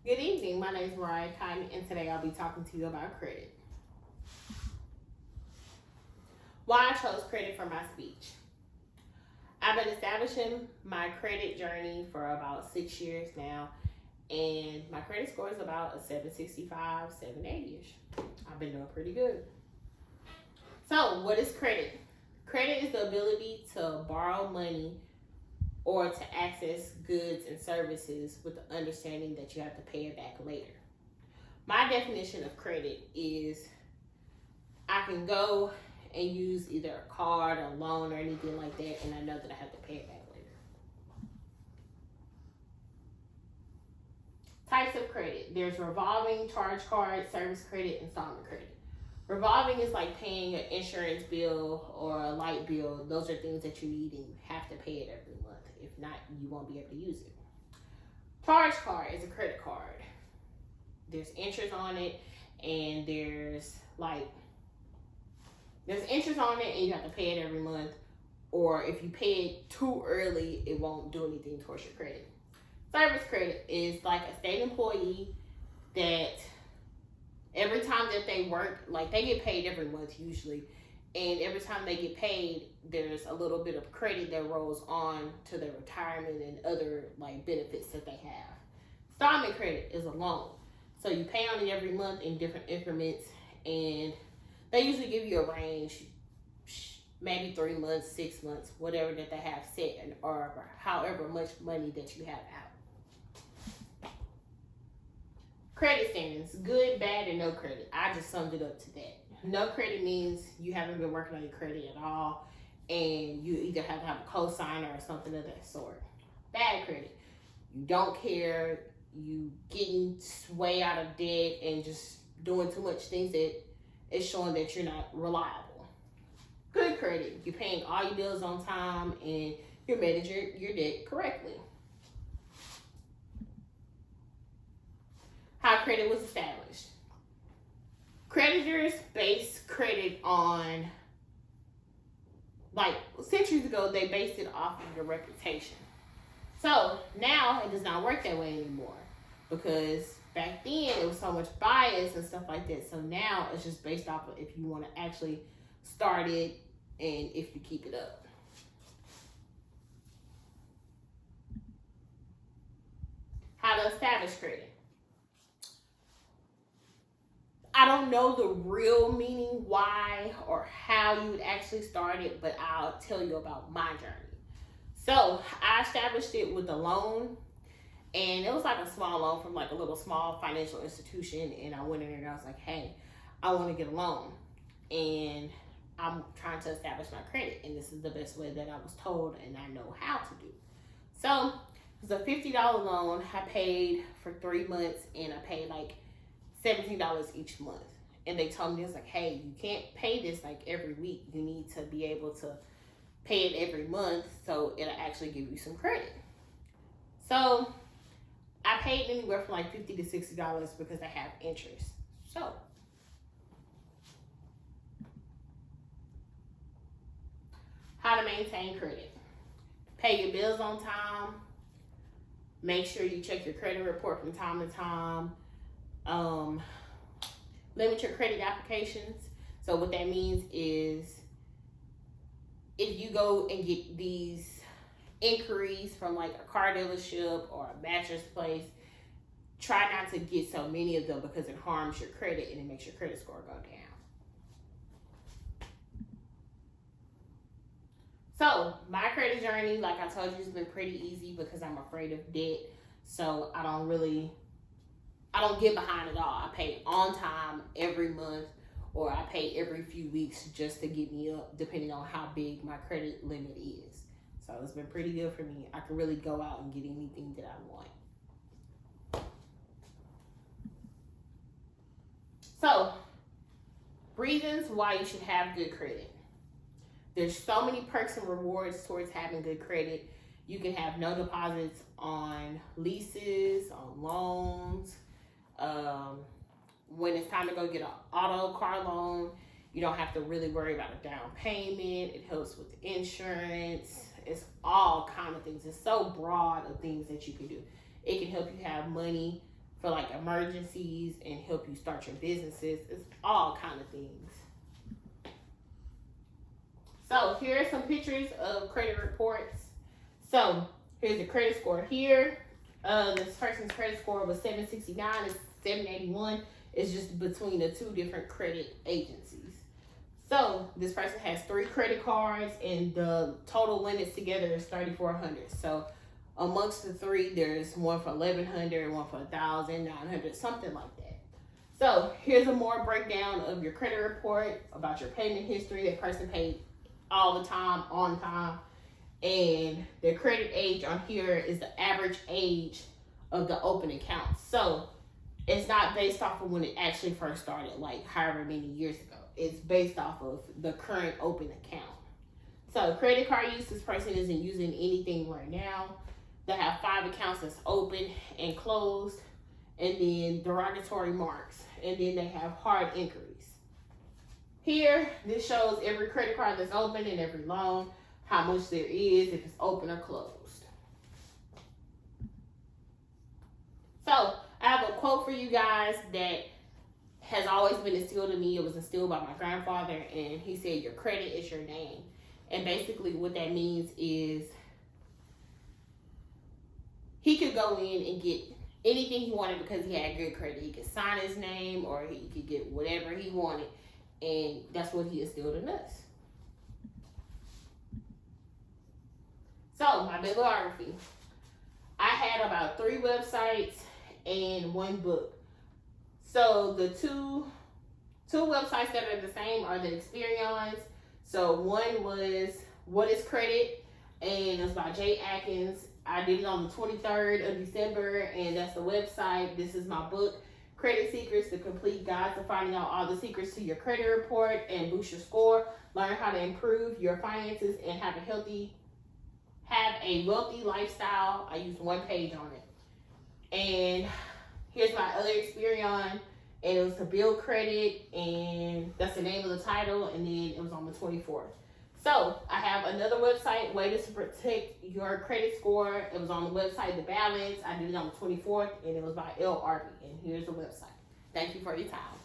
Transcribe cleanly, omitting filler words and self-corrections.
Good evening. My name is Mariah, and today I'll be talking to you about credit. Why I chose credit for my speech. I've been establishing my credit journey for about 6 years now, and my credit score is about a 765, 780-ish. I've been doing pretty good. So, what is credit? Credit is the ability to borrow money or to access goods and services with the understanding that you have to pay it back later. My definition of credit is I can go and use either a card, a loan, or anything like that, and I know that I have to pay it back later. Types of credit. There's revolving, charge card, service credit, installment credit. Revolving is like paying an insurance bill or a light bill. Those are things that you need and you have to pay it every month. If not, you won't be able to use it. Charge card is a credit card. There's interest on it, and there's interest on it, and you have to pay it every month. Or if you pay it too early, it won't do anything towards your credit. Service credit is like a state employee that every time that they work, like they get paid every month usually, and every time they get paid, there's a little bit of credit that rolls on to their retirement and other like benefits that they have. Installment credit is a loan. So you pay on it every month in different increments, and they usually give you a range, maybe 3 months, 6 months, whatever that they have set, or however much money that you have out. Credit standings: good, bad, and no credit. I just summed it up to that. No credit means you haven't been working on your credit at all, and you either have to have a co-signer or something of that sort. Bad credit: you don't care, you getting way out of debt and just doing too much things that is showing that you're not reliable. Good credit: you're paying all your bills on time and you're managing your debt correctly. How credit was established. Creditors base credit on, like centuries ago, they based it off of your reputation. So now it does not work that way anymore, because back then it was so much bias and stuff like that. So now it's just based off of if you want to actually start it and if you keep it up. How to establish credit. I don't know the real meaning why or how you would actually start it, but I'll tell you about my journey. So I established it with a loan, and it was like a small loan from like a little small financial institution. And I went in there and I was like, hey, I want to get a loan, and I'm trying to establish my credit, and this is the best way that I was told and I know how to do. So it was a $50 loan. I paid for 3 months, and I paid like $17 each month. And they told me, it's like, hey, you can't pay this like every week. You need to be able to pay it every month so it'll actually give you some credit. So I paid anywhere from like $50 to $60 because I have interest. So how to maintain credit. Pay your bills on time. Make sure you check your credit report from time to time. Limit your credit applications. So what that means is if you go and get these inquiries from like a car dealership or a mattress place, try not to get so many of them because it harms your credit and it makes your credit score go down. So my credit journey, like I told you, has been pretty easy because I'm afraid of debt. So I don't get behind it all. I pay on time every month, or I pay every few weeks just to get me up, depending on how big my credit limit is. So it's been pretty good for me. I can really go out and get anything that I want. So, reasons why you should have good credit. There's so many perks and rewards towards having good credit. You can have no deposits on leases, on loans. When it's time to go get an auto car loan, you don't have to really worry about a down payment. It helps with insurance. It's all kind of things. It's so broad of things that you can do. It can help you have money for like emergencies and help you start your businesses. It's all kind of things. So here are some pictures of credit reports. So here's the credit score here. This person's credit score was 769. It's 781. It's just between the two different credit agencies. So this person has 3 credit cards, and the total limits together is 3,400. So amongst the 3, there's one for 1,100, one for 1,900, something like that. So here's a more breakdown of your credit report about your payment history. That person paid all the time, on time, and the credit age on here is the average age of the open account. So it's not based off of when it actually first started, like however many years ago. It's based off of the current open account. So credit card use, this person isn't using anything right now. They have 5 accounts that's open and closed, and then derogatory marks, and then they have hard inquiries. Here, this shows every credit card that's open and every loan, how much there is, if it's open or closed. So I have a quote for you guys that has always been instilled in me. It was instilled by my grandfather, and he said, your credit is your name. And basically what that means is he could go in and get anything he wanted because he had good credit. He could sign his name, or he could get whatever he wanted, and that's what he instilled in us. So my bibliography. I had about 3 websites and 1 book. So the two websites that are the same are the Experience. So one was What is Credit, and it's by Jay Atkins. I did it on the 23rd of December, and that's the website. This is my book, Credit Secrets, the complete guide to finding out all the secrets to your credit report and boost your score. Learn how to improve your finances and have a wealthy lifestyle. I used 1 page on it. And here's my other Experience, and it was to build credit, and that's the name of the title, and then it was on the 24th. So I have another website, Ways to Protect Your Credit Score. It was on the website, The Balance. I did it on the 24th, and it was by L. Arby, and here's the website. Thank you for your time.